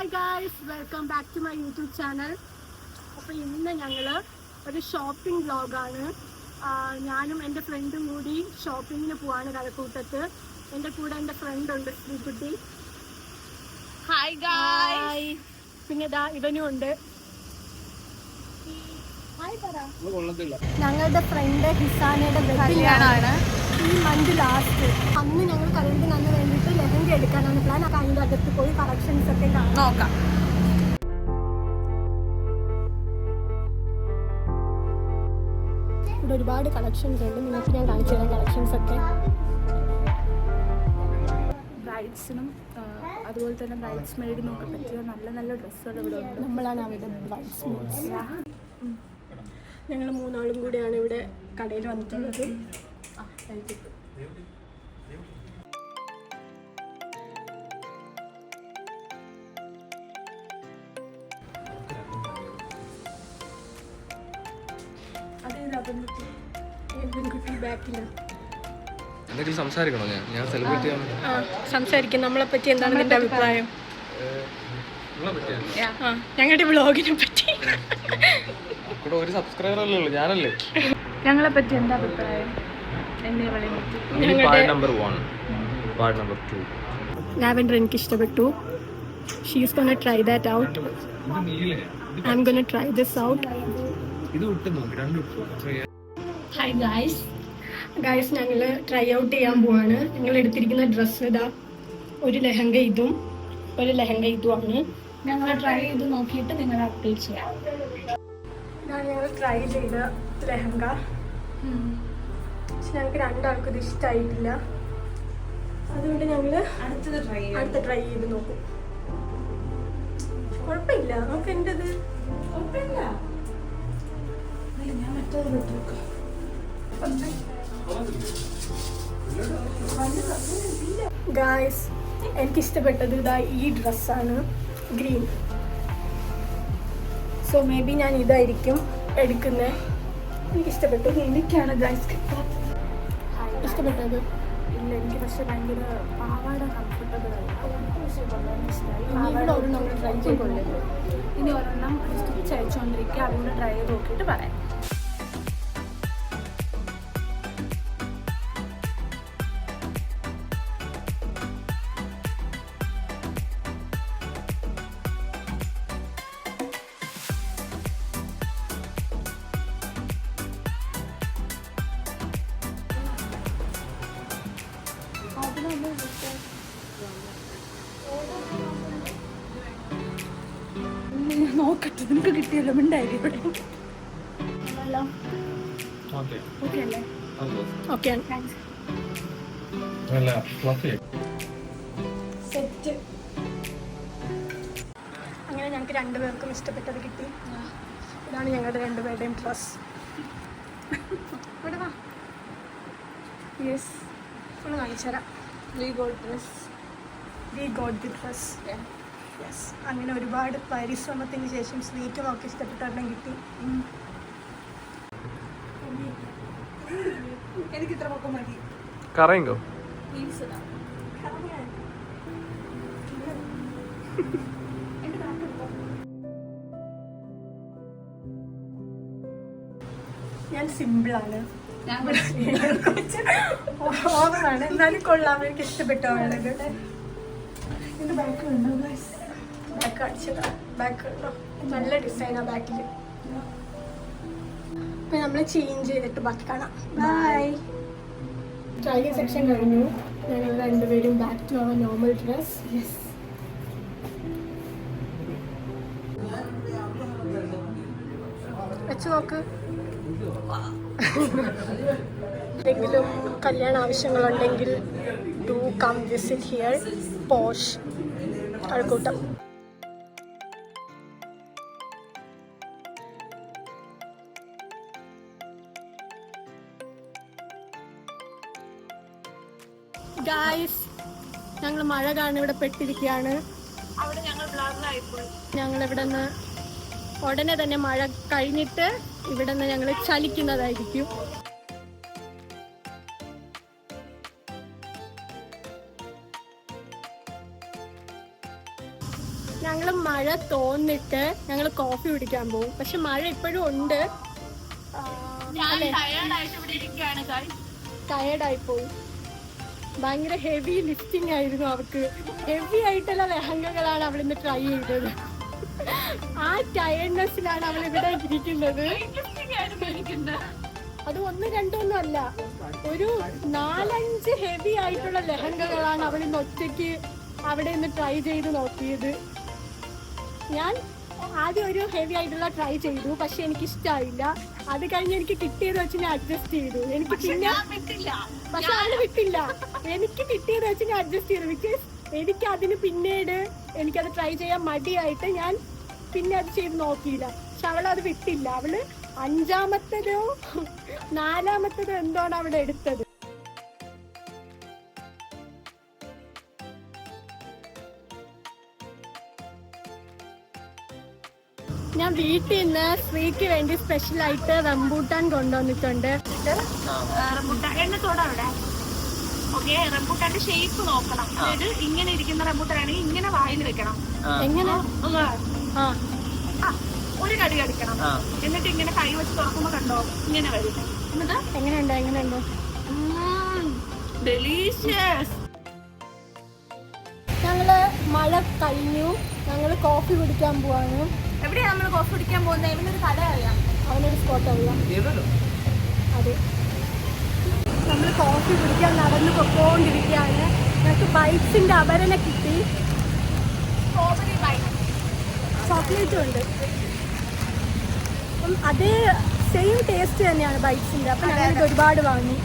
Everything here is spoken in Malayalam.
Hi guys, welcome back to my YouTube channel. അപ്പോൾ ഇന്ന് ഞങ്ങൾ ഒരു ഷോപ്പിംഗ് വ്ളോഗാണ്. ഞാനും എൻ്റെ ഫ്രണ്ടും കൂടി ഷോപ്പിങ്ങിന് പോവാണ് കഴക്കൂട്ടത്ത്. എൻ്റെ കൂടെ എൻ്റെ ഫ്രണ്ട് ഉണ്ട്, ശ്രീകുട്ടി. Hi guys. പിന്നെ ഇതാ ഇവനും ഉണ്ട്. ഞങ്ങളുടെ ഫ്രണ്ട് ഹിസാനയുടെ കല്യാണമാണ് ഈ മന്ത് ലാസ്റ്റ്. അന്ന് ഞങ്ങൾ കല്യാണത്തിന് അന്ന് വേണ്ടിയിട്ട് ലെഹങ്ക എടുക്കാനാണ് പ്ലാൻ. അതിൻ്റെ അകത്ത് പോയി കളക്ഷൻസ് ഒക്കെ നോക്കാം. ഇവിടെ ഒരുപാട് കളക്ഷൻസ് ഉണ്ട്, നിങ്ങൾക്ക് ഞാൻ കാണിച്ചു തരാം കളക്ഷൻസ് ഒക്കെ. ബ്രൈഡ്സിനും അതുപോലെ തന്നെ ബ്രൈഡ്സ് മെയ്ഡിനും ഒക്കെ പറ്റിയ നല്ല നല്ല ഡ്രസ്സുകൾ ഇവിടെ ഉണ്ട്. നമ്മളാണ് അവിടെ ബ്രൈഡ്സ് മെയ്ഡ്സ്. ഞങ്ങൾ മൂന്നാളും കൂടിയാണ് ഇവിടെ കടയിൽ വന്നിട്ടുള്ളത്. എന്തെങ്കിലും സംസാരിക്കണോ? ഞാൻ സെലിബ്രേറ്റ് ചെയ്യാൻ സംസാരിക്കും. നമ്മളെ പറ്റി എന്താണ് നിന്റെ അഭിപ്രായം? ഞങ്ങളുടെ വ്ളോഗിനെ പറ്റി. ഇവിടെ ഒരു സബ്സ്ക്രൈബർ അല്ലേ ഉള്ളൂ, ഞാനല്ലേ. ഞങ്ങളെ പറ്റി എന്താ അഭിപ്രായം? എന്നെ ലാവൻഡർ എനിക്ക് ഇഷ്ടപ്പെട്ടു. She's gonna try that out. I am gonna try this out. Hi guys, ഞങ്ങൾ ട്രൈ ഔട്ട് ചെയ്യാൻ പോവാണ്. ഞങ്ങൾ എടുത്തിരിക്കുന്ന ഡ്രസ്സ് ഇതാ, ഒരു ലെഹങ്ക ഇതും ഒരു ലെഹങ്ക ഇതുമാണ്. ഞങ്ങൾ ട്രൈ ചെയ്ത് നോക്കിയിട്ട് നിങ്ങളെ അപ്ഡേറ്റ് ചെയ്യാം. ഇതാണ് ഞങ്ങൾ ട്രൈ ചെയ്ത ലെഹങ്ക. പക്ഷെ ഞങ്ങൾക്ക് രണ്ടാൾക്കും ഇത് ഇഷ്ടമായിട്ടില്ല. അതുകൊണ്ട് ഞങ്ങൾ അടുത്ത ട്രൈ ചെയ്ത് നോക്കും. കുഴപ്പമില്ല, നമുക്ക് എൻ്റെത് ഞാൻ മറ്റേത് വിട്ടു. ഗായ്സ്, എനിക്കിഷ്ടപ്പെട്ടത് ഇതാ ഈ ഡ്രസ്സാണ്, ഗ്രീൻ. സോ മേ ബി ഞാൻ ഇതായിരിക്കും എടുക്കുന്നത്. എനിക്കിഷ്ടപ്പെട്ടു. എനിക്കാണ് ഗൈസ് ഇഷ്ടപ്പെട്ടത്. ഇല്ല, എനിക്ക് പക്ഷെ ഭയങ്കര പാവാട കംഫർട്ടബിൾ അല്ല. പക്ഷെ വളരെ ഇഷ്ടമായി. ഇവിടെ ഒരെണ്ണം ട്രൈ ചെയ്തുകൊള്ളു. ഇനി ഒരെണ്ണം സ്റ്റിച്ച് അയച്ചുകൊണ്ടിരിക്കുക. അതുകൊണ്ട് ട്രൈ ചെയ്ത് നോക്കിയിട്ട് പറയാം. നോക്കട്ടെ, നിനക്ക് കിട്ടിയല്ലോ. മിണ്ടായി ഇവിടെ. ഓക്കെ അല്ലേ? Okay, set. അങ്ങനെ ഞങ്ങൾക്ക് രണ്ടുപേർക്കും ഇഷ്ടപ്പെട്ടത് കിട്ടി. ഇതാണ് ഞങ്ങളുടെ രണ്ടുപേരുടെയും ഡ്രസ്. ഇവിടെ വാ. യെസ്, ഒന്ന് കാണിച്ചു തരാം. We got the dress. Yes, അങ്ങനെ ഒരുപാട് പരിശ്രമത്തിന് ശേഷം സ്വീറ്റും ഒക്കെ ഇഷ്ടപ്പെട്ടൊരെണ്ണം കിട്ടി. എനിക്ക് ഇത്ര പൊക്കം മതി. കറയുണ്ടോ? ഞാൻ സിമ്പിളാണ്, ഓവറാണ്, എന്നാലും കൊള്ളാം. എനിക്ക് ഇഷ്ടപ്പെട്ടു അവളത്. ഇതിൻ്റെ ബാക്ക് ഉണ്ടോ? ബാക്ക് അടിച്ചതാ. ബാക്ക് ഉണ്ടോ? നല്ല ഡിസൈനാണ് ബാക്കിൽ. ഇപ്പം നമ്മൾ ചേഞ്ച് ചെയ്തിട്ട് ബാക്കി കാണാം. ബൈ. ട്രൈയിങ് സെക്ഷൻ കഴിഞ്ഞു. ഞങ്ങൾ രണ്ടുപേരും back to our normal dress. Yes, വെച്ച് നോക്ക്. എന്തെങ്കിലും കല്യാണ ആവശ്യങ്ങളുണ്ടെങ്കിൽ do come visit here, posh Kazhakkoottam. Guys, ഞങ്ങൾ മഴ കാണാൻ ഇവിടെ പെട്ടിരിക്കുകയാണ്. അവിടെ ഞങ്ങൾ ബ്ലാറിലായിപ്പോയി. ഞങ്ങൾ ഇവിടെ നിന്ന് ഉടനെ തന്നെ മഴ കഴിഞ്ഞിട്ട് ഇവിടെ നിന്ന് ഞങ്ങൾ ചലിക്കുന്നതായിരിക്കും. ഞങ്ങൾ മഴ തോന്നിട്ട് ഞങ്ങൾ കോഫി കുടിക്കാൻ പോകും. പക്ഷെ മഴ ഇപ്പോഴും ഉണ്ട്. ടയേർഡായി പോയി. ഭയങ്കര ഹെവി ലിഫ്റ്റിംഗ് ആയിരുന്നു അവർക്ക്. ഹെവി ആയിട്ടുള്ള ലെഹങ്കകളാണ് അവൾ ഇന്ന് ട്രൈ ചെയ്തത്. ആ ടയർഡ്നെസ്സിലാണ് അവൾ ഇവിടെ ഇരിക്കുന്നത്. അത് 1, 2 ഒന്നും അല്ല, ഒരു 4-5 ഹെവി ആയിട്ടുള്ള ലെഹങ്കകളാണ് അവൾ ഇന്ന് ഒറ്റയ്ക്ക് അവിടെ നിന്ന് ട്രൈ ചെയ്ത് നോക്കിയത്. ഞാൻ ആദ്യം ഒരു ഹെവി ആയിട്ടുള്ള ട്രൈ ചെയ്തു, പക്ഷെ എനിക്ക് ഇഷ്ടമായില്ല. അത് കഴിഞ്ഞ് എനിക്ക് കിട്ടിയത് വെച്ച് ഞാൻ അഡ്ജസ്റ്റ് ചെയ്തു. എനിക്ക് പിന്നെ പക്ഷെ അവള് വിട്ടില്ല. എനിക്ക് കിട്ടിയത് വെച്ച് ഞാൻ അഡ്ജസ്റ്റ് ചെയ്തു. ബിക്കോസ് എനിക്ക് അതിന് പിന്നീട് എനിക്കത് ട്രൈ ചെയ്യാൻ മടിയായിട്ട് ഞാൻ പിന്നെ അത് ചെയ്ത് നോക്കിയില്ല. പക്ഷെ അവളത് വിട്ടില്ല. അവള് 5-മത്തതോ 4-മത്തതോ എന്താണ് അവിടെ എടുത്തത്. ഞാൻ വീട്ടിൽ നിന്ന് ശ്രീക്ക് വേണ്ടി സ്പെഷ്യലായിട്ട് റംബൂട്ടാൻ കൊണ്ടുവന്നിട്ടുണ്ട്. റംബൂട്ടാന്റെ ഷേപ്പ് നോക്കണം. അതായത് ഇങ്ങനെ ഇരിക്കുന്ന റംബൂട്ടാനാണെങ്കിൽ ഇങ്ങനെ വായിൽ വെക്കണം. എങ്ങനെ? ഒരു കടി കടിക്കണം. എന്നിട്ട് ഇങ്ങനെ കൈ വെച്ച് തുറക്കുമ്പോ കണ്ടോ ഇങ്ങനെ വരും. എന്നിട്ട് എങ്ങനെയുണ്ടോ? ഡെലീഷ്യസ്. ഞങ്ങള് മഴ കഴിഞ്ഞു. ഞങ്ങള് കോഫി കുടിക്കാൻ പോവാണ്. എവിടെയാ നമ്മൾ കോഫി കുടിക്കാൻ പോകുന്നത്? ഇവനൊരു കട അറിയാം, അവനൊരു സ്പോട്ട് അറിയാം. അതെ, നമ്മൾ കോഫി കുടിക്കാൻ നടന്നു പൊക്കോണ്ടിരിക്കുകയാണ്. ഞങ്ങൾക്ക് ബൈറ്റ്സിന്റെ അപരനെ കിട്ടി. സ്ട്രോബെറി ബൈറ്റ്, ചോക്ലേറ്റും ഉണ്ട്. അപ്പം അതേ സെയിം ടേസ്റ്റ് തന്നെയാണ് ബൈറ്റ്സിന്റെ. അപ്പം ഞങ്ങൾക്ക് ഒരുപാട് വാങ്ങി.